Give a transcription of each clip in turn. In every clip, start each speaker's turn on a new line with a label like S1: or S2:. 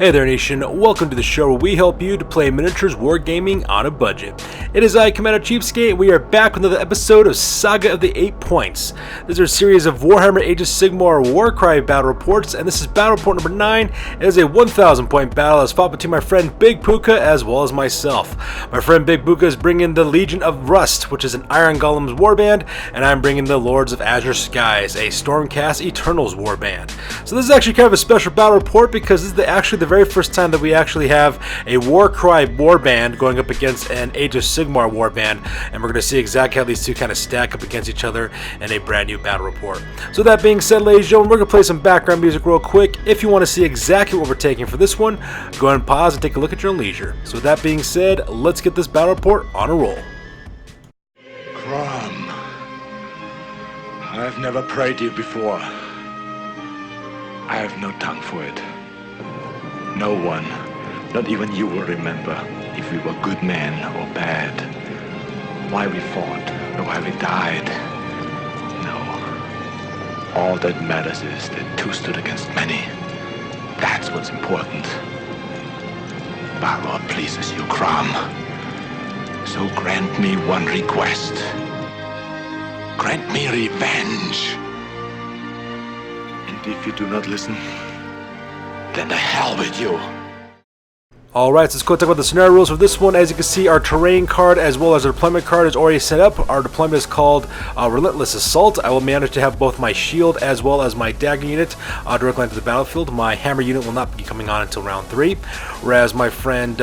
S1: Hey there nation, welcome to the show where we help you to play miniatures wargaming on a budget. It is I, Commander CheapSkate. We are back with another episode of Saga of the 8 Points. This is our series of Warhammer Age of Sigmar Warcry battle reports, and this is battle report number 9. It is a 1,000 point battle as fought between my friend Big Puka as well as myself. My friend Big Puka is bringing the Legion of Rust, which is an Iron Golems Warband, and I'm bringing the Lords of Azure Skies, a Stormcast Eternals Warband. So this is actually kind of a special battle report because this is actually the very first time that we actually have a Warcry Warband going up against an Age of Sigmar Warband, and we're going to see exactly how these two kind of stack up against each other in a brand new battle report. So that being said, ladies and gentlemen, we're going to play some background music real quick. If you want to see exactly what we're taking for this one, go ahead and pause and take a look at your own leisure. So with that being said, let's get this battle report on a roll.
S2: Crom, I've never prayed you before. I have no tongue for it. No one, not even you, will remember if we were good men or bad, why we fought or why we died. No. All that matters is that two stood against many. That's what's important. Balor pleases you, Crom. So grant me one request. Grant me revenge. And if you do not listen, then to hell with you.
S1: Alright, so let's go talk about the scenario rules for this one. As you can see, our terrain card as well as our deployment card is already set up. Our deployment is called Relentless Assault. I will manage to have both my shield as well as my dagger unit directly onto the battlefield. My hammer unit will not be coming on until round 3. Whereas my friend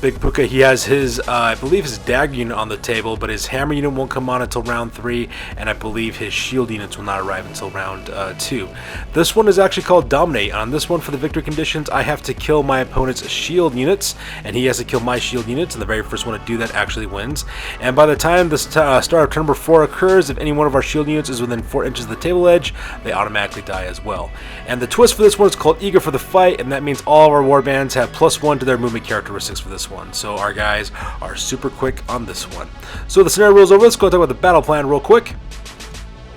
S1: Big Puka, he has his, I believe his dagger unit on the table, but his hammer unit won't come on until round 3, and I believe his shield units will not arrive until round 2. This one is actually called Dominate. On this one, for the victory conditions, I have to kill my opponent's shield units, and he has to kill my shield units, and the very first one to do that actually wins. And by the time the start of turn number 4 occurs, if any one of our shield units is within 4 inches of the table edge, they automatically die as well. And the twist for this one is called Eager for the Fight, and that means all of our warbands have +1 to their movement characteristics for this one. So our guys are super quick on this one. So the scenario rules over. Let's go talk about the battle plan real quick.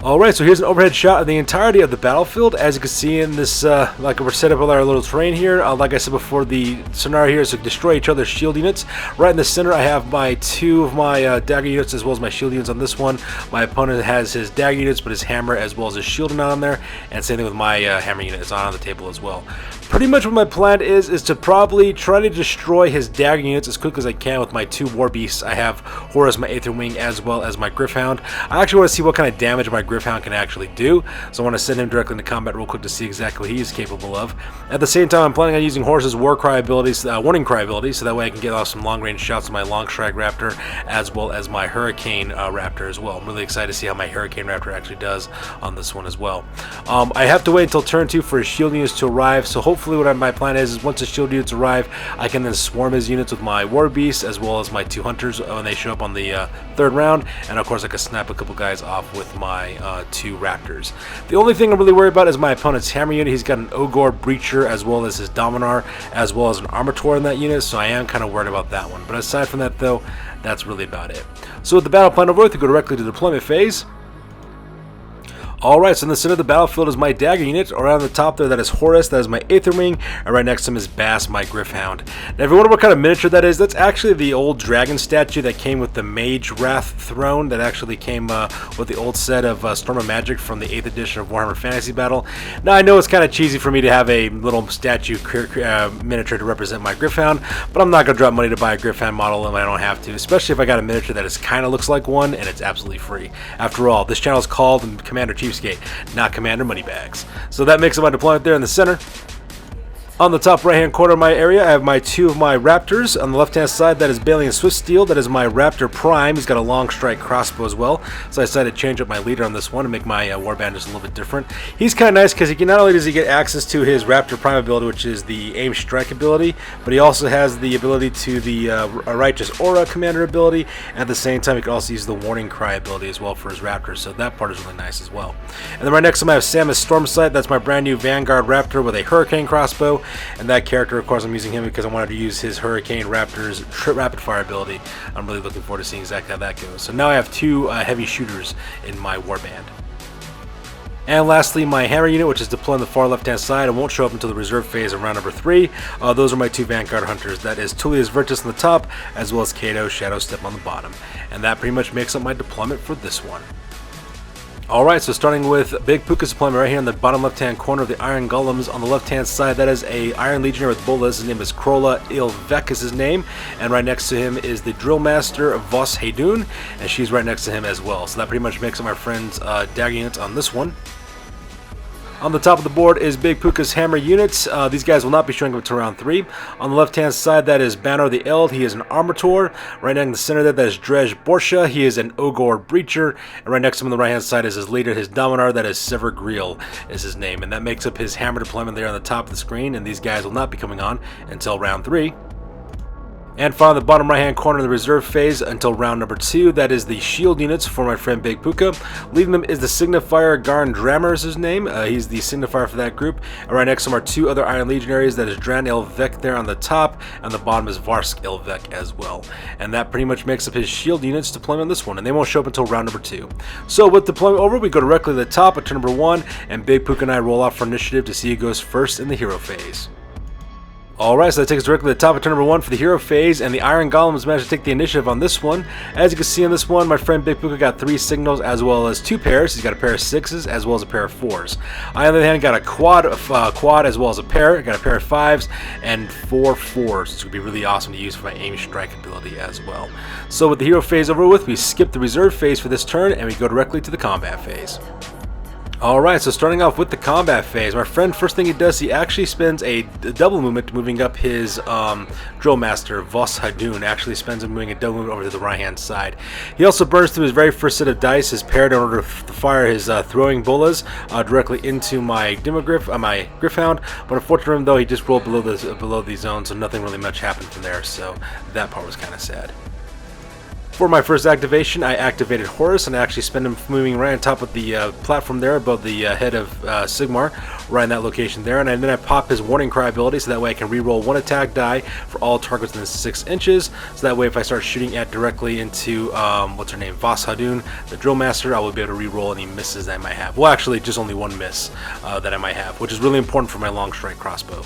S1: Alright, so here's an overhead shot of the entirety of the battlefield. As you can see in this, like we're set up with our little terrain here. Like I said before, the scenario here is to destroy each other's shield units. Right in the center, I have my 2 of my dagger units as well as my shield units on this one. My opponent has his dagger units, but his hammer as well as his shield are not on there. And same thing with my hammer unit. It's not on the table as well. Pretty much what my plan is to probably try to destroy his dagger units as quick as I can with my 2 war beasts. I have Horus, my Aether Wing, as well as my Gryph-hound. I actually want to see what kind of damage my Gryph-hound can actually do, so I want to send him directly into combat real quick to see exactly what he is capable of. At the same time, I'm planning on using Horus's War Cry abilities, Warning Cry ability, so that way I can get off some long-range shots with my Long Strike Raptor as well as my Hurricane Raptor as well. I'm really excited to see how my Hurricane Raptor actually does on this one as well. I have to wait until turn 2 for his shield units to arrive, so hopefully what my plan is once the shield units arrive, I can then swarm his units with my War Beasts as well as my 2 Hunters when they show up on the 3rd round, and of course I can snap a couple guys off with my 2 Raptors. The only thing I'm really worried about is my opponent's hammer unit. He's got an Ogor Breacher as well as his Dominar as well as an Armator in that unit, so I am kind of worried about that one. But aside from that though, that's really about it. So with the battle plan over with, we go directly to the deployment phase. Alright, so in the center of the battlefield is my dagger unit. Around the top there, that is Horus, that is my Aether Wing, and right next to him is Bass, my Gryph-hound. Now if you wonder what kind of miniature that is, that's actually the old dragon statue that came with the Mage Wrath throne, that actually came with the old set of Storm of Magic from the 8th edition of Warhammer Fantasy Battle. Now I know it's kind of cheesy for me to have a little statue miniature to represent my Gryph-hound, but I'm not going to drop money to buy a Gryph-hound model and I don't have to, especially if I got a miniature that kind of looks like one and it's absolutely free. After all, this channel is called Commander CheapSkate, not Commander Moneybags. So that makes it my deployment there in the center. On the top right hand corner of my area, I have my 2 of my Raptors. On the left hand side, that is Balian Swiftsteel. That is my Raptor Prime. He's got a long strike crossbow as well. So I decided to change up my leader on this one and make my warband just a little bit different. He's kind of nice because he can, not only does he get access to his Raptor Prime ability, which is the aim strike ability, but he also has the ability to the Righteous Aura Commander ability. At the same time, he can also use the Warning Cry ability as well for his Raptors. So that part is really nice as well. And then right next to him, I have Samus Stormsight. That's my brand new Vanguard Raptor with a Hurricane crossbow. And that character, of course, I'm using him because I wanted to use his Hurricane Raptor's rapid fire ability. I'm really looking forward to seeing exactly how that goes. So now I have 2 heavy shooters in my warband. And lastly, my hammer unit, which is deployed on the far left-hand side and won't show up until the reserve phase of round number 3. Those are my 2 Vanguard Hunters. That is Tullius Virtus on the top, as well as Kato Shadow Step on the bottom. And that pretty much makes up my deployment for this one. Alright, so starting with Big Puka's deployment right here in the bottom left-hand corner of the Iron Golems. On the left-hand side, that is a Iron Legionnaire with Bolas. His name is Krola Ilvek is his name. And right next to him is the Drill Master Vos Heidun, and she's right next to him as well. So that pretty much makes up my friend's dagger unit on this one. On the top of the board is Big Puka's hammer units. These guys will not be showing up until round 3. On the left-hand side, that is Banner the Eld. He is an Armator. Right in the center there, that is Drej Borsha. He is an Ogor Breacher. And right next to him on the right-hand side is his leader, his Dominar. That is Sever Griel is his name. And that makes up his hammer deployment there on the top of the screen. And these guys will not be coming on until round 3. And finally, the bottom right-hand corner of the reserve phase until round number 2. That is the shield units for my friend Big Puka. Leading them is the Signifier Garn Drammer is his name. He's the signifier for that group. And right next to him are 2 other Iron Legionaries. That is Dran Ilvek there on the top, and the bottom is Varsk Ilvek as well. And that pretty much makes up his shield units deployment on this one, and they won't show up until round number 2. So with deployment over, we go directly to the top at turn number 1, and Big Puka and I roll off for initiative to see who goes first in the hero phase. Alright, so that takes us directly to the top of turn number 1 for the hero phase, and the Iron Golems managed to take the initiative on this one. As you can see on this one, my friend Big Puka got 3 signals as well as 2 pairs. He's got a pair of 6s as well as a pair of 4s. I, on the other hand, got a quad as well as a pair. I got a pair of 5s and 4 4s, which would be really awesome to use for my aim strike ability as well. So with the hero phase over with, we skip the reserve phase for this turn, and we go directly to the combat phase. Alright, so starting off with the combat phase, my friend, first thing he does, he actually spends a double movement moving up his Drill Master, Vos Hadun. Actually spends a moving a double movement over to the right hand side. He also burns through his very first set of dice, his paired, in order to fire his throwing bolas directly into my my Griffhound. But unfortunately, though, he just rolled below the zone, so nothing really much happened from there, so that part was kind of sad. For my first activation, I activated Horus, and I actually spent him moving right on top of the platform there above the head of Sigmar, right in that location there. And then I pop his Warning Cry ability, so that way I can reroll 1 attack die for all targets within 6 inches. So that way if I start shooting at directly into, what's her name, Vos Hadun, the Drill Master, I will be able to reroll any misses that I might have. Well, actually, just only 1 miss that I might have, which is really important for my long strike crossbow.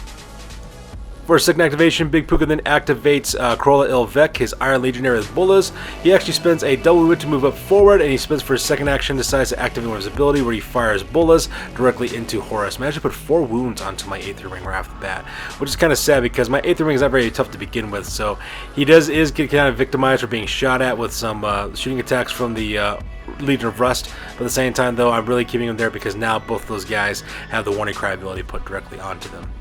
S1: For a second activation, Big Puka then activates Krola Ilvek, his Iron Legionnaire with Bolas. He actually spends a double movement to move up forward, and he spends for his second action, decides to activate one of his ability where he fires Bolas directly into Horus. Managed to put 4 wounds onto my 8th ring right off the bat, which is kind of sad because my 8th ring is not very tough to begin with, so he is get kind of victimized for being shot at with some shooting attacks from the Legion of Rust. But at the same time, though, I'm really keeping him there because now both of those guys have the Warning Cry ability put directly onto them.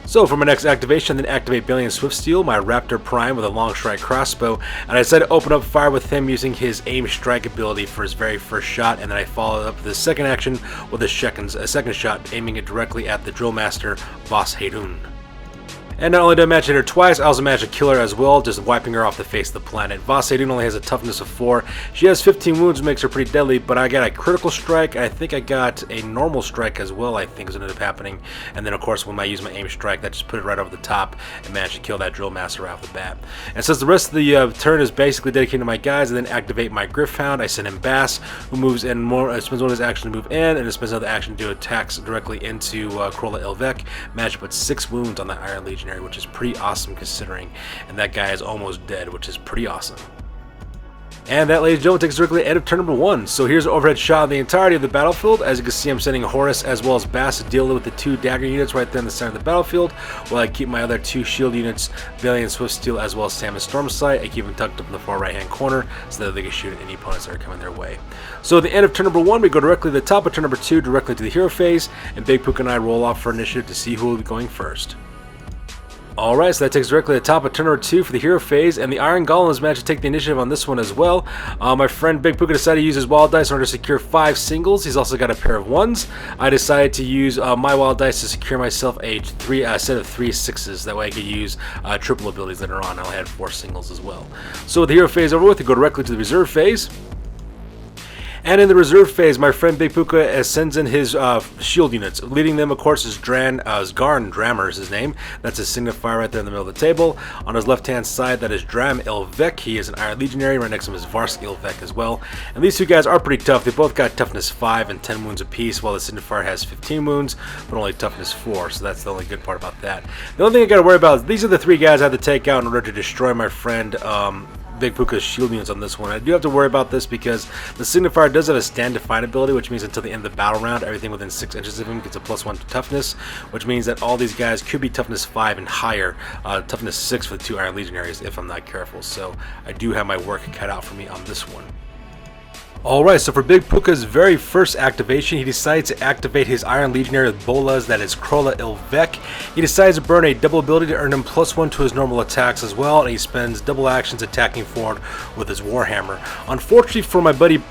S1: So for my next activation, then activate Balian Swiftsteel, my Raptor Prime with a long strike crossbow, and I decided to open up fire with him using his aim strike ability for his very first shot, and then I followed up the second action with a second shot, aiming it directly at the Drill Master, Vos Heidun. And not only did I manage to hit her twice, I also managed to kill her as well, just wiping her off the face of the planet. Vos Heidun only has a toughness of 4. She has 15 wounds, which makes her pretty deadly, but I got a critical strike, and I think I got a normal strike as well, I think is what ended up happening. And then, of course, when I used my aim strike, that just put it right over the top and managed to kill that Drill Master right off the bat. And since the rest of the turn is basically dedicated to my guys, I then activate my Griffhound. I send in Bass, who moves in spends one of his actions to move in, and it spends another action to do attacks directly into Krola Ilvek. Managed to put 6 wounds on that Iron Legionary, which is pretty awesome considering, and that guy is almost dead, which is pretty awesome. And that, ladies and gentlemen, takes us directly to the end of turn number 1. So here's an overhead shot of the entirety of the battlefield. As you can see, I'm sending Horus as well as Bass to deal with the 2 dagger units right there in the center of the battlefield, while I keep my other 2 shield units, Balian Swiftsteel as well as Samus Stormsight. I keep them tucked up in the far right hand corner so that they can shoot at any opponents that are coming their way. So at the end of turn number 1, we go directly to the top of turn number 2, directly to the hero phase, and Big Puka and I roll off for initiative to see who will be going first. Alright, so that takes us directly to the top of turn number 2 for the hero phase, and the Iron Golems managed to take the initiative on this one as well. My friend Big Puka decided to use his wild dice in order to secure 5 singles. He's also got a pair of 1s. I decided to use my wild dice to secure myself a set of 3 6s. That way I could use triple abilities later on. I only had 4 singles as well. So with the hero phase over with, we go directly to the reserve phase. And in the reserve phase, my friend Big Puka sends in his shield units. Leading them, of course, is Garn Drammer is his name. That's his signifier right there in the middle of the table. On his left-hand side, that is Dram Ilvek. He is an Iron Legionary. Right next to him is Varsk Ilvek as well. And these two guys are pretty tough. They both got toughness 5 and 10 wounds apiece, while the signifier has 15 wounds, but only toughness 4. So that's the only good part about that. The only thing I got to worry about is these are the 3 guys I have to take out in order to destroy my friend Big Puka's shield units on this one. I do have to worry about this because the signifier does have a stand define ability, which means until the end of the battle round, everything within 6 inches of him gets a +1 to toughness, which means that all these guys could be toughness 5 and higher, toughness 6 for the 2 Iron Legionaries if I'm not careful. So I do have my work cut out for me on this one. Alright, so for Big Puka's very first activation, he decides to activate his Iron Legionary with bolas, that is Krola Ilvek. He decides to burn a double ability to earn him +1 to his normal attacks as well, and he spends double actions attacking forward with his Warhammer. Unfortunately for my buddy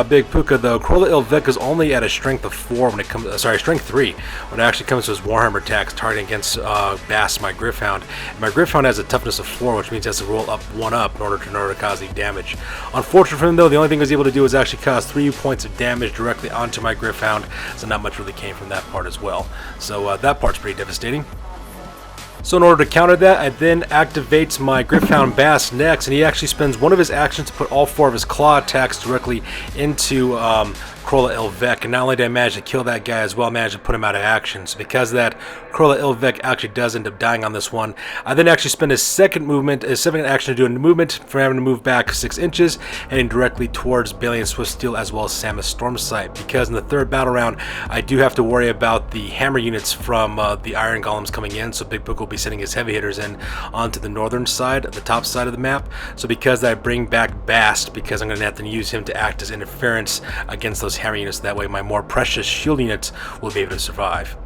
S1: Big Puka, though, Krola Ilvek is only at a strength of 4 when it comes, strength 3 when it actually comes to his Warhammer attacks targeting against Bass, my Gryph-hound. My Gryph-hound has a toughness of 4, which means he has to roll up 1 up in order to cause the damage. Unfortunately for him, though, the only thing he was able to do was actually cause 3 points of damage directly onto my Gryph-hound, so not much really came from that part as well. So that part's pretty devastating. So in order to counter that, I then activate my Gryph-hound Bass next, and he actually spends one of his actions to put all 4 of his claw attacks directly into Krola Ilvek, and not only did I manage to kill that guy as well, I managed to put him out of action. So because of that, Krola Ilvek actually does end up dying on this one. I then actually spend his second action to do a movement for having to move back 6 inches, heading directly towards Balian Swiftsteel as well as Samus Stormsight, because in the 3rd battle round, I do have to worry about the hammer units from the Iron Golems coming in, so Big Book will be sending his heavy hitters in onto the northern side, the top side of the map. So because that, I bring back Bast, because I'm going to have to use him to act as interference against those hammer units. That way my more precious shield units will be able to survive.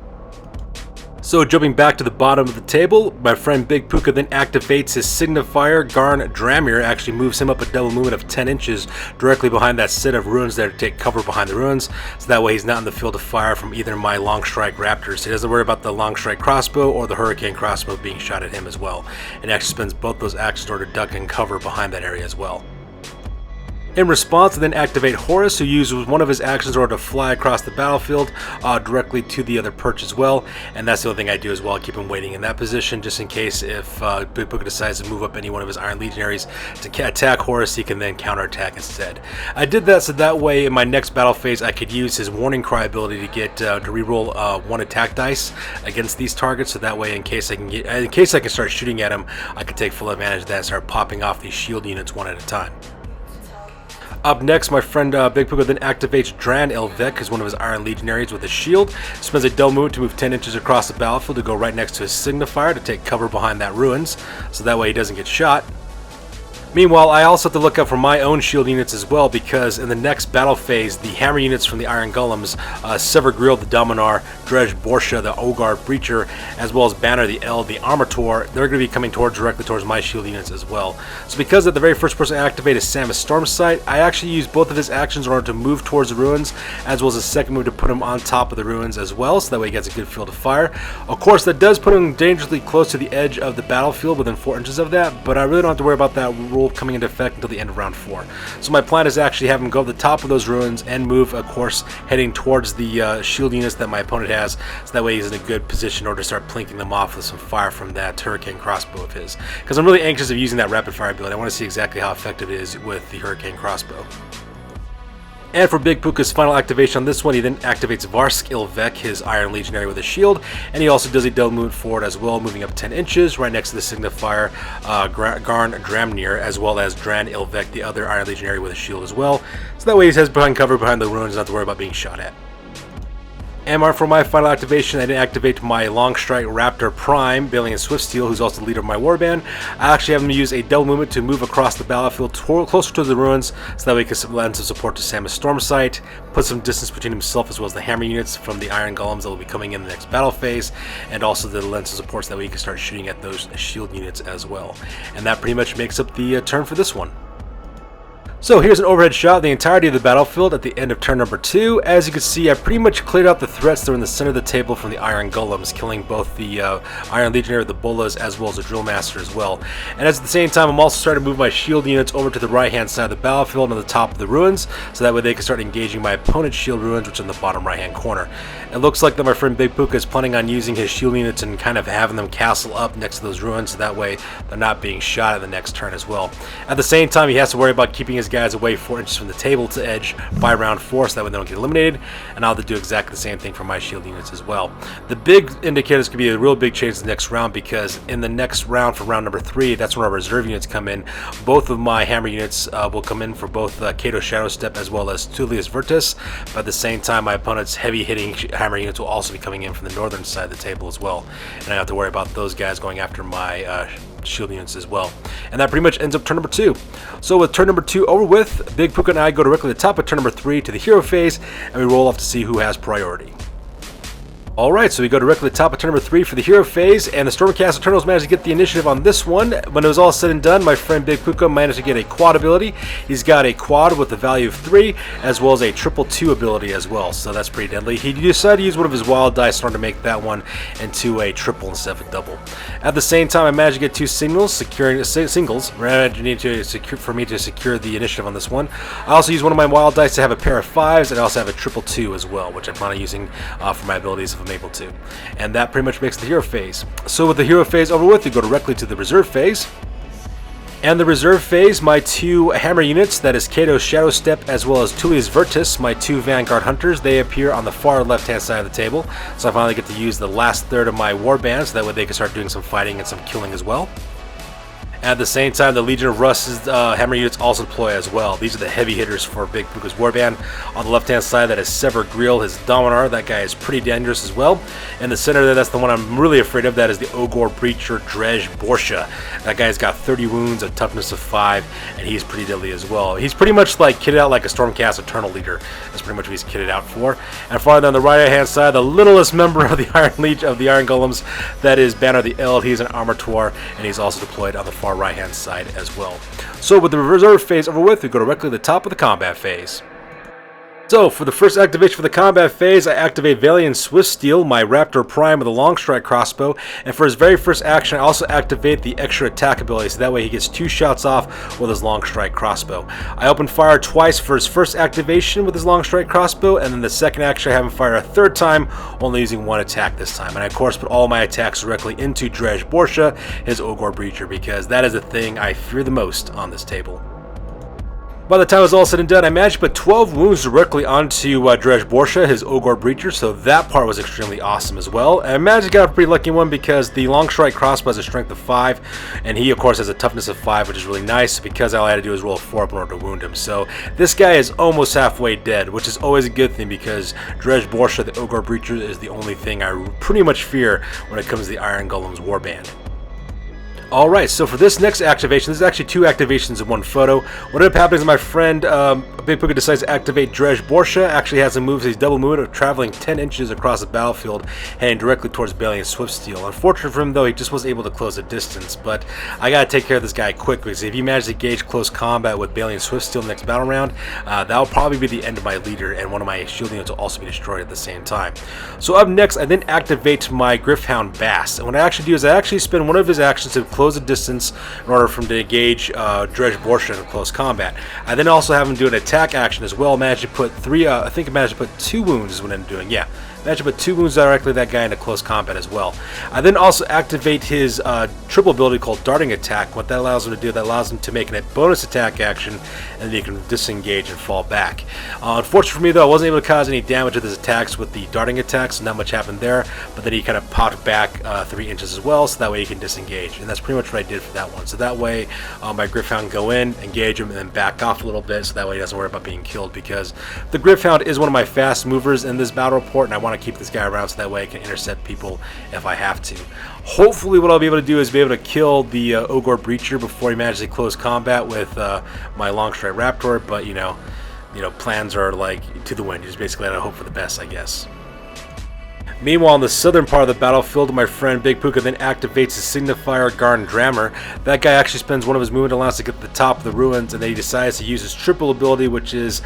S1: So jumping back to the bottom of the table, my friend Big Puka then activates his signifier, Garn Dramir, actually moves him up a double movement of 10 inches directly behind that set of ruins there to take cover behind the ruins, so that way he's not in the field of fire from either of my long strike raptors. He doesn't worry about the long strike crossbow or the hurricane crossbow being shot at him as well, and actually spends both those actions in order to duck and cover behind that area as well. In response, I then activate Horus, who uses one of his actions in order to fly across the battlefield directly to the other perch as well, and that's the only thing I do as well. I keep him waiting in that position just in case if Big Puka decides to move up any one of his Iron Legionaries to attack Horus, he can then counterattack instead. I did that so that way in my next battle phase I could use his Warning Cry ability to get to reroll 1 attack dice against these targets, so that way in case I can start shooting at him, I can take full advantage of that and start popping off these shield units one at a time. Up next, my friend Big Puka then activates Dran Ilvek as one of his Iron Legionaries with a shield. Spends a double movement to move 10 inches across the battlefield to go right next to his signifier to take cover behind that ruins, so that way he doesn't get shot. Meanwhile, I also have to look out for my own shield units as well, because in the next battle phase, the hammer units from the Iron Golems, Severgrill the Dominar, Dredge Borsha the Ogre Breacher, as well as Banner the Eld the Armator, they're going to be coming directly towards my shield units as well. So because of the very first person I activate is Samus Stormsight, I actually use both of his actions in order to move towards the ruins, as well as a second move to put him on top of the ruins as well, so that way he gets a good field of fire. Of course, that does put him dangerously close to the edge of the battlefield, within 4 inches of that, but I really don't have to worry about that rule coming into effect until the end of round 4. So my plan is to actually have him go to the top of those ruins and move, of course, heading towards the shield units that my opponent has, so that way he's in a good position in order to start plinking them off with some fire from that Hurricane crossbow of his. Because I'm really anxious of using that rapid fire ability. I want to see exactly how effective it is with the Hurricane crossbow. And for Big Puka's final activation on this one, he then activates Varsk Ilvek, his Iron Legionary with a shield, and he also does a double movement forward as well, moving up 10 inches right next to the signifier Garn Dramnir, as well as Dran Ilvek, the other Iron Legionary with a shield as well, so that way he has behind cover behind the ruins, not to worry about being shot at. And for my final activation, I didn't activate my Long Strike Raptor Prime, Balian Swiftsteel, who's also the leader of my warband. I actually have him use a double movement to move across the battlefield closer to the ruins, so that way he can lend some support to Samus Stormsight, put some distance between himself as well as the hammer units from the Iron Golems that will be coming in the next battle phase, and also the lens of support so that way he can start shooting at those shield units as well. And that pretty much makes up the turn for this one. So here's an overhead shot of the entirety of the battlefield at the end of turn number 2. As you can see, I pretty much cleared out the threats that were in the center of the table from the Iron Golems, killing both the Iron Legionary, the Bolas, as well as the Drill Master as well. And at the same time, I'm also starting to move my shield units over to the right-hand side of the battlefield on the top of the ruins, so that way they can start engaging my opponent's shield ruins, which are in the bottom right-hand corner. It looks like that my friend Big Puka is planning on using his shield units and kind of having them castle up next to those ruins, so that way they're not being shot at the next turn as well. At the same time, he has to worry about keeping his guys away 4 inches from the table to edge by round 4, so that way they don't get eliminated, and I'll have to do exactly the same thing for my shield units as well. The big indicators could be a real big change the next round, because in the next round, for round number 3, that's when our reserve units come in. Both of my hammer units will come in for both Kato Shadow Step as well as Tullius Virtus, but at the same time my opponent's heavy hitting hammer units will also be coming in from the northern side of the table as well, and I have to worry about those guys going after my shield units as well. And that pretty much ends up turn number 2. So with turn number 2 over with, Big Puka and I go directly to the top of turn number 3 to the hero phase, and we roll off to see who has priority. Alright, so we go directly to the top of turn number 3 for the hero phase, and the Stormcast Eternals managed to get the initiative on this one. When it was all said and done, my friend Big Puka managed to get a quad ability. He's got a quad with a value of 3, as well as a triple 2 ability as well, so that's pretty deadly. He decided to use one of his wild dice in order to make that one into a triple instead of a double. At the same time, I managed to get 2 singles for me to secure the initiative on this one. I also used one of my wild dice to have a pair of 5s, and I also have a triple 2 as well, which I plan on using for my abilities if I'm able to. And that pretty much makes the hero phase. So with the hero phase over with, we go directly to the reserve phase. And the reserve phase, my 2 hammer units, that is Kato's Shadow Step as well as Tullius Virtus, my 2 Vanguard Hunters, they appear on the far left-hand side of the table. So I finally get to use the last third of my Warband, so that way they can start doing some fighting and some killing as well. At the same time, the Legion of Rust's hammer units also deploy as well. These are the heavy hitters for Big Puka's Warband. On the left-hand side, that is Sever Grill, his Dominar. That guy is pretty dangerous as well. In the center there, that's the one I'm really afraid of. That is the Ogor Breacher Drej Borsha. That guy's got 30 wounds, a toughness of 5, and he's pretty deadly as well. He's pretty much like kitted out like a Stormcast Eternal Leader. That's pretty much what he's kitted out for. And farther on the right-hand side, the littlest member of the Iron Legion of the Iron Golems, that is Banner the Eld. He's an Armor Tuar, and he's also deployed on the far right-hand side as well. So with the reserve phase over with, we go directly to the top of the combat phase. So, for the first activation for the combat phase, I activate Valiant Swift Steel, my Raptor Prime with a long strike crossbow, and for his very first action, I also activate the extra attack ability, so that way he gets 2 shots off with his long strike crossbow. I open fire twice for his first activation with his long strike crossbow, and then the second action I have him fire a third time, only using 1 attack this time. And I, of course, put all my attacks directly into Drej Borsha, his Ogor Breacher, because that is the thing I fear the most on this table. By the time it was all said and done, I managed to put 12 wounds directly onto Drej Borsha, his Ogor Breacher, so that part was extremely awesome as well. And I managed to get a pretty lucky one because the long strike crossbow has a strength of 5, and he of course has a toughness of 5, which is really nice because all I had to do was roll a 4 up in order to wound him. So this guy is almost halfway dead, which is always a good thing because Drej Borsha, the Ogor Breacher, is the only thing I pretty much fear when it comes to the Iron Golems Warband. Alright, so for this next activation, this is actually 2 activations in one photo. What ended up happening is my friend Big Puka decides to activate Drej Borsha. Actually has him move his double movement of traveling 10 inches across the battlefield, heading directly towards Valiant Swift Steel. Unfortunate for him though, he just wasn't able to close the distance, but I gotta take care of this guy quick because if he manages to gauge close combat with Valiant Swift Steel next battle round, that'll probably be the end of my leader, and one of my shield units will also be destroyed at the same time. So up next, I then activate my Gryph-hound Bass, and what I actually do is I actually spend one of his actions to close the distance in order for him to engage Drej Borsha in close combat. I then also have him do an attack action as well. Managed to put 3, I think I managed to put 2 wounds is what I'm doing, yeah. Managed to put 2 wounds directly to that guy into close combat as well. I then also activate his triple ability called Darting Attack. What that allows him to do, that allows him to make a bonus attack action, and then he can disengage and fall back. Unfortunately for me though, I wasn't able to cause any damage with his attacks with the Darting Attack, so not much happened there, but then he kind of popped back 3 inches as well, so that way he can disengage, and that's pretty much what I did for that one. So that way my Gryph-hound go in, engage him, and then back off a little bit, so that way he doesn't worry about being killed, because the Gryph-hound is one of my fast movers in this battle report, and I want to keep this guy around so that way I can intercept people if I have to. Hopefully what I'll be able to do is be able to kill the Ogor Breacher before he manages to close combat with my long strike Raptor, but you know, plans are like to the wind. You just basically gotta hope for the best, I guess. Meanwhile, on the southern part of the battlefield, my friend Big Puka then activates his signifier Garn Drammer. That guy actually spends one of his movement allowance to get to the top of the ruins, and then he decides to use his triple ability, which is,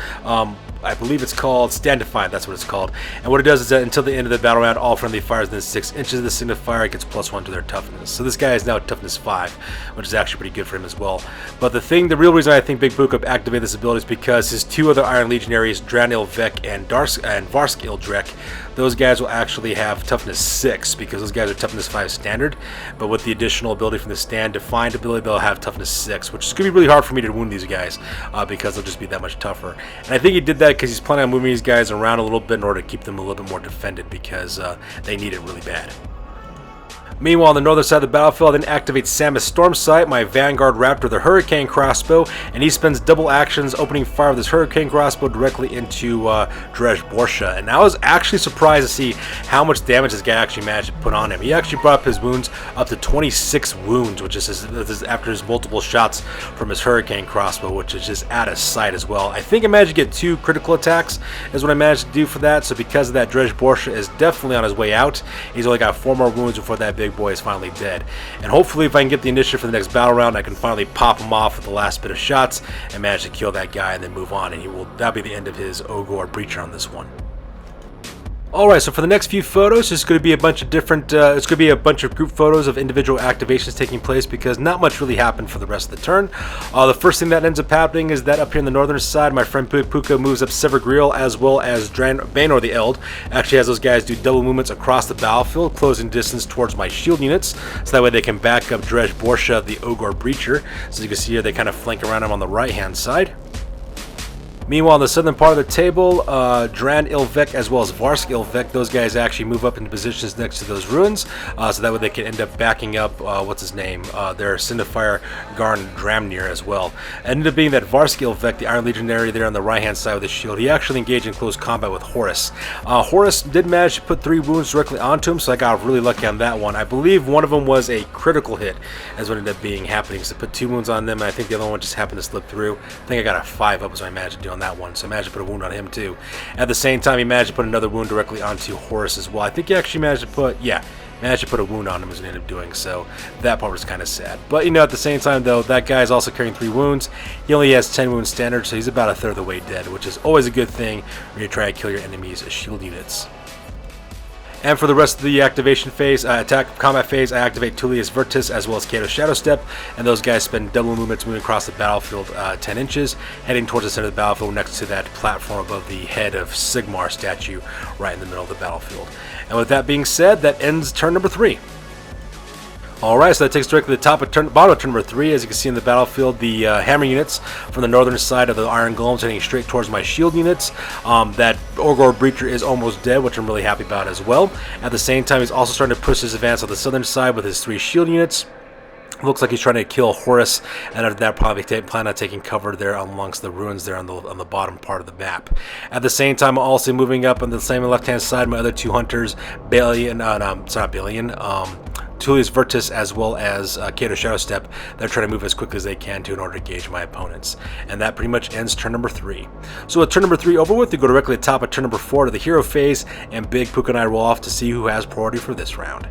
S1: I believe it's called Stand Defiant, that's what it's called. And what it does is that until the end of the battle round, all friendly fires within 6 inches of the signifier gets +1 to their toughness. So this guy is now toughness 5, which is actually pretty good for him as well. But the real reason I think Big Puka activated this ability is because his 2 other Iron Legionaries, Dran Ilvek and Varsk Ildrek, those guys will actually have toughness 6 because those guys are toughness 5 standard. But with the additional ability from the Stand Defiant ability, they'll have toughness 6, which is going to be really hard for me to wound these guys because they'll just be that much tougher. And I think he did that because he's planning on moving these guys around a little bit in order to keep them a little bit more defended because they need it really bad. Meanwhile, on the northern side of the battlefield, I then activate Samus Stormsight, my Vanguard Raptor, the Hurricane Crossbow, and he spends double actions opening fire with his Hurricane Crossbow directly into Drej Borsha. And I was actually surprised to see how much damage this guy actually managed to put on him. He actually brought up his wounds up to 26 wounds, which is after his multiple shots from his Hurricane Crossbow, which is just out of sight as well. I think I managed to get 2 critical attacks is what I managed to do for that, so because of that, Drej Borsha is definitely on his way out. He's only got 4 more wounds before that big boy is finally dead. And hopefully if I can get the initiative for the next battle round, I can finally pop him off with the last bit of shots and manage to kill that guy and then move on, and that'll be the end of his Ogor Breacher on this one. Alright, so for the next few photos, it's going to be a bunch of different, it's going to be a bunch of group photos of individual activations taking place because not much really happened for the rest of the turn. The first thing that ends up happening is that up here on the northern side, my friend Puka moves up Severgriel as well as Banor the Eld. Actually has those guys do double movements across the battlefield, closing distance towards my shield units, so that way they can back up Drej Borsha, the Ogor Breacher. So you can see here, they kind of flank around him on the right-hand side. Meanwhile, on the southern part of the table, Dran Ilvek as well as Varsk Ilvek, those guys actually move up into positions next to those ruins, so that way they can end up backing up, their Signifier Garn Dramnir as well. It ended up being that Varsk Ilvek, the Iron Legionary there on the right-hand side with his shield, he actually engaged in close combat with Horus. Horus did manage to put 3 wounds directly onto him, so I got really lucky on that one. I believe one of them was a critical hit, as what ended up happening. So I put 2 wounds on them, and I think the other one just happened to slip through. I think I got a 5 up, so I managed to do on that one, so I managed to put a wound on him too. At the same time, he managed to put another wound directly onto Horus as well. I think he actually managed to put a wound on him as he ended up doing, so that part was kind of sad. But you know, at the same time though, that guy's also carrying 3 wounds. He only has 10 wounds standard, so he's about a third of the way dead, which is always a good thing when you try to kill your enemy's shield units. And for the rest of the activation phase, combat phase, I activate Tullius Vertus as well as Kato Shadow Step, and those guys spend double movements moving across the battlefield 10 inches, heading towards the center of the battlefield next to that platform above the head of Sigmar statue right in the middle of the battlefield. And with that being said, that ends turn number 3. Alright, so that takes directly to the bottom of turn number 3. As you can see in the battlefield, the hammer units from the northern side of the Iron Golems heading straight towards my shield units. That Ogor Breacher is almost dead, which I'm really happy about as well. At the same time, he's also starting to push his advance on the southern side with his 3 shield units. Looks like he's trying to kill Horus, and after that probably plan on taking cover there amongst the ruins there on the bottom part of the map. At the same time, also moving up on the same left-hand side, my other 2 hunters, Tullius Vertus as well as Kato Shadow Step, they're trying to move as quickly as they can in order to gauge my opponents. And that pretty much ends turn number 3. So with turn number 3 over with, we go directly to the top of turn number 4 to the hero phase, and Big Puka and I roll off to see who has priority for this round.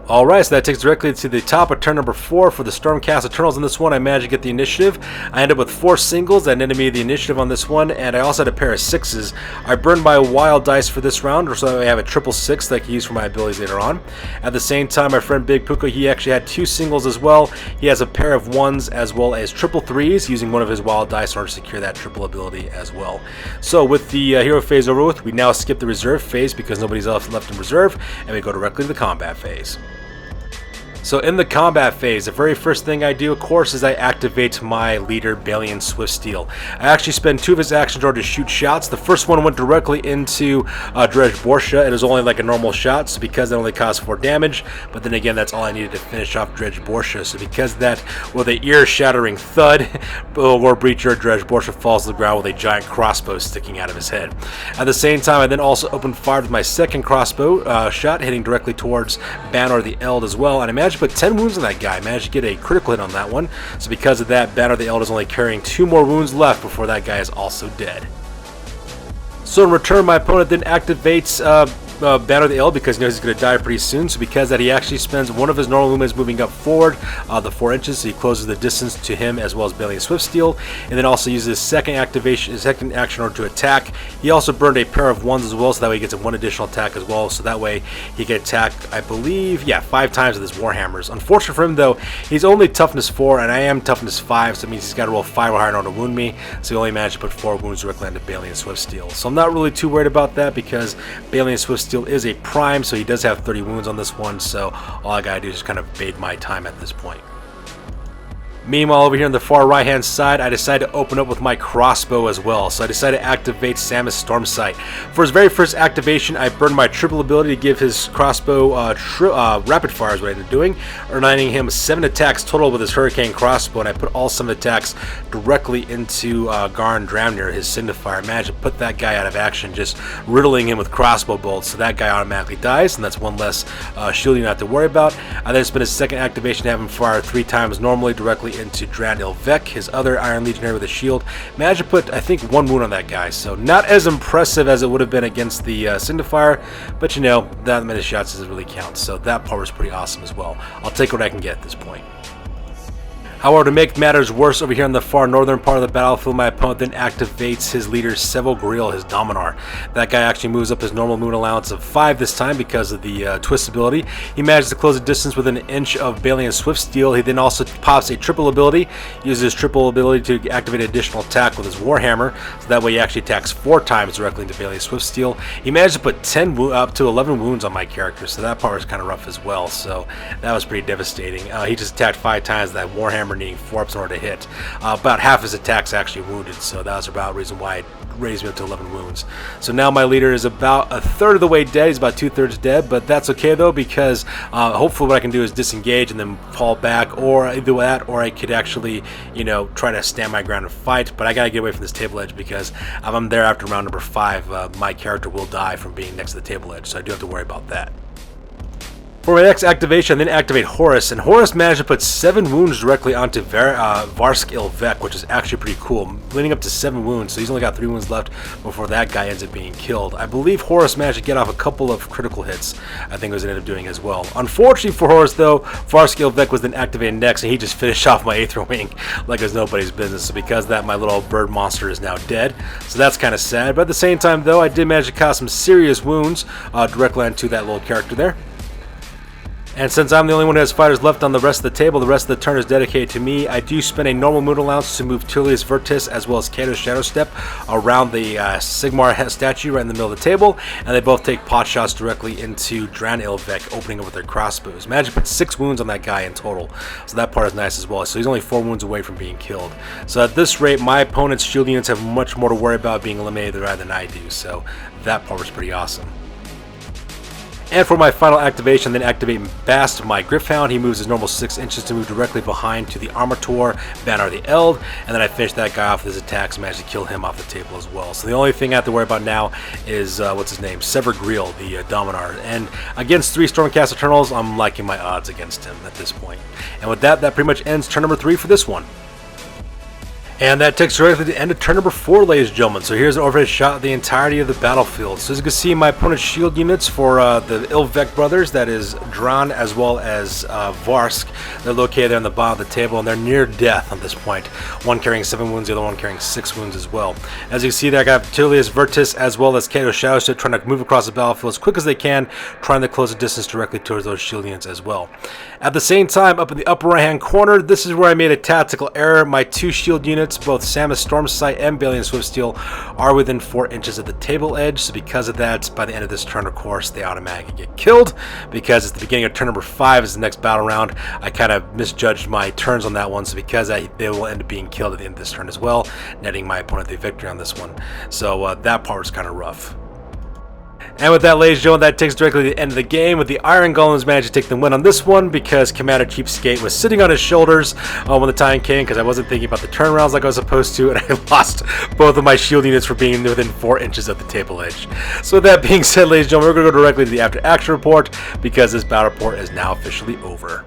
S1: Alright, so that takes directly to the top of turn number 4 for the Stormcast Eternals. In this one, I managed to get the initiative. I ended up with 4 singles that netted me the initiative on this one, and I also had a pair of 6s. I burned my wild dice for this round, so I have a triple 6 that I can use for my abilities later on. At the same time, my friend Big Puka, he actually had 2 singles as well. He has a pair of 1s as well as triple 3s, using one of his wild dice in order to secure that triple ability as well. So with the hero phase over with, we now skip the reserve phase because nobody's else left in reserve, and we go directly to the combat phase. So in the combat phase, the very first thing I do, of course, is I activate my leader, Balian Swiftsteel. I actually spend 2 of his actions in order to shoot shots. The first one went directly into Drej Borsha. It was only like a normal shot, so because that only caused 4 damage, but then again, that's all I needed to finish off Drej Borsha. So because of that, with an ear-shattering thud, War Breacher Drej Borsha falls to the ground with a giant crossbow sticking out of his head. At the same time, I then also opened fire with my second crossbow shot, hitting directly towards Banor the Eld as well, and I managed to put 10 wounds on that guy. I managed to get a critical hit on that one. So because of that, Banor the Eld is only carrying 2 more wounds left before that guy is also dead. So in return, my opponent then activates Banner of the Eld because he knows he's going to die pretty soon. So because that, he actually spends one of his normal movements moving up forward, the 4 inches. So he closes the distance to him as well as Balian Swiftsteel, and then also uses his second activation, his second action in order to attack. He also burned a pair of 1s as well, so that way he gets a 1 additional attack as well. So that way he can attack, I believe, yeah, 5 times with his Warhammers. Unfortunate for him though, he's only toughness 4, and I am toughness 5, so it means he's got to roll 5 or higher in order to wound me. So he only managed to put 4 wounds directly into Balian Swiftsteel. So I'm not really too worried about that because Balian Swiftsteel is a prime, so he does have 30 wounds on this one. So all I gotta do is just kind of bide my time at this point. Meanwhile, over here on the far right hand side, I decided to open up with my crossbow as well. So I decided to activate Samus Stormsight. For his very first activation, I burned my triple ability to give his crossbow rapid fire is what I ended up doing, earning him 7 attacks total with his Hurricane crossbow, and I put all 7 attacks directly into Garn Dramnir, his signifier. I managed to put that guy out of action, just riddling him with crossbow bolts, so that guy automatically dies, and that's 1 less shield you not to worry about. I then spent his second activation to have him fire 3 times normally directly into Dran Ilvek, his other Iron Legionary with a shield. Managed to put, I think, 1 wound on that guy, so not as impressive as it would have been against the Signifier, but you know, that many shots doesn't really count, so that part was pretty awesome as well. I'll take what I can get at this point. However, to make matters worse, over here in the far northern part of the battlefield, my opponent then activates his leader, Seville Grill, his Dominar. That guy actually moves up his normal moon allowance of 5 this time because of the twist ability. He manages to close the distance within an inch of Balian Swiftsteel. He then also pops a triple ability, uses his triple ability to activate an additional attack with his Warhammer, so that way he actually attacks 4 times directly into Balian Swiftsteel. He managed to put 10 up to 11 wounds on my character, so that part was kind of rough as well, so that was pretty devastating. He just attacked 5 times, that Warhammer needing 4 ups in order to hit. About half his attacks actually wounded, so that was about the reason why it raised me up to 11 wounds. So now my leader is about a third of the way dead. He's about 2/3 dead, but that's okay though, because hopefully what I can do is disengage and then fall back, or either that, or I could actually, you know, try to stand my ground and fight. But I gotta get away from this table edge because if I'm there after round number 5, my character will die from being next to the table edge, so I do have to worry about that. For my next activation, I then activate Horus, and Horus managed to put 7 wounds directly onto Varsk Ilvek, which is actually pretty cool, leading up to 7 wounds, so he's only got 3 wounds left before that guy ends up being killed. I believe Horus managed to get off a couple of critical hits, I think it was ended up doing as well. Unfortunately for Horus though, Varsk Ilvek was then activated next, and he just finished off my Aether Wing like it was nobody's business, so because of that, my little bird monster is now dead, so that's kind of sad. But at the same time though, I did manage to cause some serious wounds directly onto that little character there. And since I'm the only one who has fighters left on the rest of the table, the rest of the turn is dedicated to me. I do spend a normal moon allowance to move Tullius Vertis as well as Kato's Shadow Step around the Sigmar statue right in the middle of the table, and they both take pot shots directly into Dran Ilvek, opening up with their crossbows. Managed to put 6 wounds on that guy in total, so that part is nice as well. So he's only 4 wounds away from being killed. So at this rate, my opponent's shield units have much more to worry about being eliminated rather than I do, so that part was pretty awesome. And for my final activation, then activate Bast, my Gryph-hound. He moves his normal 6 inches to move directly behind to the Armator, Banner of the Eld, and then I finish that guy off with his attacks, managed to kill him off the table as well. So the only thing I have to worry about now is, what's his name, Sever Griel, the Dominar. And against 3 Stormcast Eternals, I'm liking my odds against him at this point. And with that, that pretty much ends turn number 3 for this one. And that takes directly to the end of turn number 4, ladies and gentlemen. So here's an overhead shot of the entirety of the battlefield. So as you can see, my opponent's shield units for the Ilvek brothers, that is Dran as well as Varsk, they're located there on the bottom of the table, and they're near death at this point. One carrying 7 wounds, the other one carrying 6 wounds as well. As you can see there, I got Tullius Vertis as well as Kato's Shadow Step trying to move across the battlefield as quick as they can, trying to close the distance directly towards those shield units as well. At the same time, up in the upper right hand corner, this is where I made a tactical error. My 2 shield units, both Samus Stormsight and Balian Swiftsteel, are within 4 inches of the table edge, so because of that, by the end of this turn, of course, they automatically get killed, because it's the beginning of turn number 5 is the next battle round. I kind of misjudged my turns on that one, so because they will end up being killed at the end of this turn as well, netting my opponent the victory on this one. So that part was kind of rough. And with that, ladies and gentlemen, that takes directly to the end of the game, with the Iron Golems managed to take the win on this one because Commander CheapSkate was sitting on his shoulders when the time came, because I wasn't thinking about the turnarounds like I was supposed to, and I lost both of my shield units for being within 4 inches of the table edge. So with that being said, ladies and gentlemen, we're going to go directly to the after action report because this battle report is now officially over.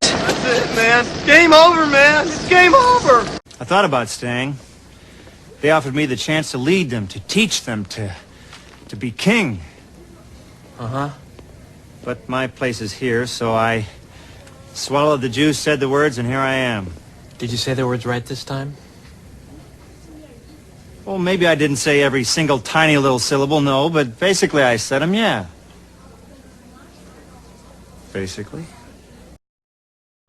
S3: That's it, man. It's game over, man. It's game over.
S4: I thought about staying. They offered me the chance to lead them, to teach them, to be king. Uh-huh.
S5: But my place is here, so I swallowed the juice, said the words, and here I am.
S4: Did you say the words right this time?
S5: Well, maybe I didn't say every single tiny little syllable, no, but basically I said them, yeah. Basically.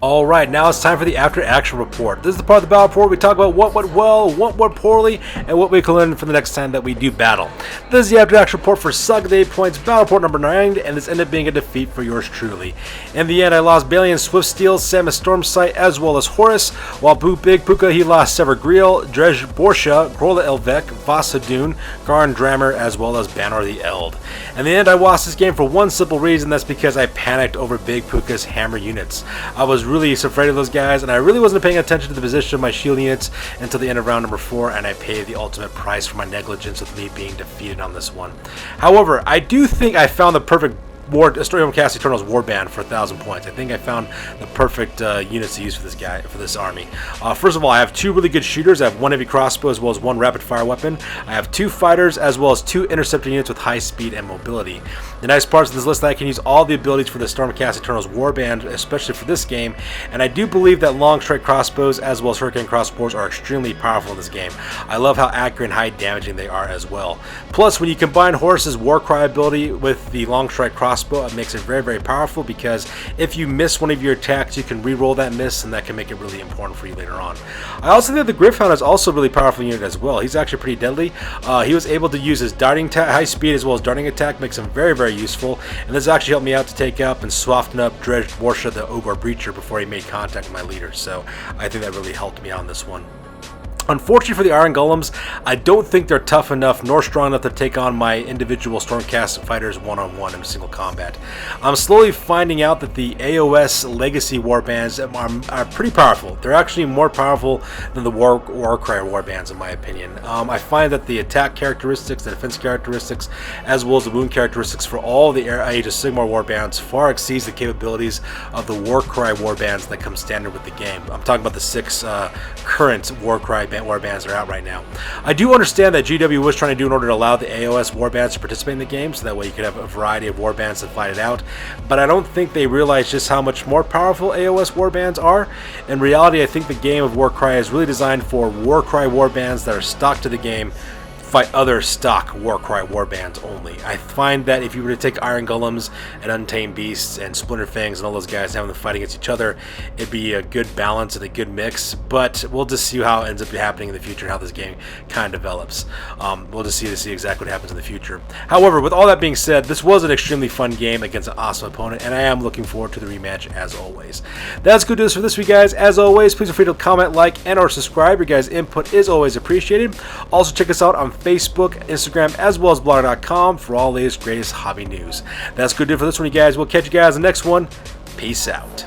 S1: All right, now it's time for the after action report. This is the part of the battle report we talk about what went well, what went poorly, and what we can learn for the next time that we do battle. This is the after action report for Saga the 8 points, battle report number 9, and this ended up being a defeat for yours truly. In the end, I lost Balian Swiftsteel, Samus Stormsight, as well as Horus, while Big Puka he lost Severgriel, Drej Borsha, Grola Elvek, Vasadun, Garn Drammer, as well as Banner the Eld. In the end, I lost this game for one simple reason, that's because I panicked over Big Puka's hammer units. I was really afraid of those guys, and I really wasn't paying attention to the position of my shield units until the end of round number 4, and I paid the ultimate price for my negligence with me being defeated on this one. However, I do think I found the perfect Stormcast Eternals Warband for 1,000 points. I think I found the perfect units to use for this army. First of all, I have 2 really good shooters. I have 1 heavy crossbow as well as 1 rapid fire weapon. I have 2 fighters as well as 2 interceptor units with high speed and mobility. The nice parts of this list is that I can use all the abilities for the Stormcast Eternals Warband, especially for this game, and I do believe that long strike crossbows as well as hurricane crossbows are extremely powerful in this game. I love how accurate and high damaging they are as well. Plus, when you combine Horus's Warcry ability with the long strike crossbow, it makes it very, very powerful, because if you miss one of your attacks, you can re-roll that miss, and that can make it really important for you later on. I also think the Gryph-hound is also a really powerful unit as well. He's actually pretty deadly. He was able to use his darting high speed as well as darting attack, makes him very, very useful, and this actually helped me out to take up and soften up Drej Borsha, the Ogre Breacher, before he made contact with my leader, so I think that really helped me on this one. Unfortunately for the Iron Golems, I don't think they're tough enough nor strong enough to take on my individual Stormcast fighters one-on-one in a single combat. I'm slowly finding out that the AOS Legacy Warbands are pretty powerful. They're actually more powerful than the Warcry Warbands, in my opinion. I find that the attack characteristics, the defense characteristics, as well as the wound characteristics for all the Age of Sigmar Warbands far exceeds the capabilities of the Warcry Warbands that come standard with the game. I'm talking about the 6 current Warcry Warbands that are out right now. I do understand that GW was trying to do in order to allow the AOS Warbands to participate in the game, so that way you could have a variety of Warbands that fight it out, but I don't think they realize just how much more powerful AOS Warbands are. In reality, I think the game of Warcry is really designed for Warcry Warbands that are stock to the game fight other stock Warcry Warbands only. I find that if you were to take Iron Golems and Untamed Beasts and Splinter Fangs and all those guys, having them fight against each other, it'd be a good balance and a good mix, but we'll just see how it ends up happening in the future and how this game kind of develops. We'll just see exactly what happens in the future. However, with all that being said, this was an extremely fun game against an awesome opponent, and I am looking forward to the rematch as always. That's good news for this week, guys. As always, please feel free to comment, like, and or subscribe. Your guys' input is always appreciated. Also, check us out on Facebook, Instagram, as well as blogger.com for all the latest, greatest hobby news. That's good news for this one, you guys. We'll catch you guys in the next one. Peace out.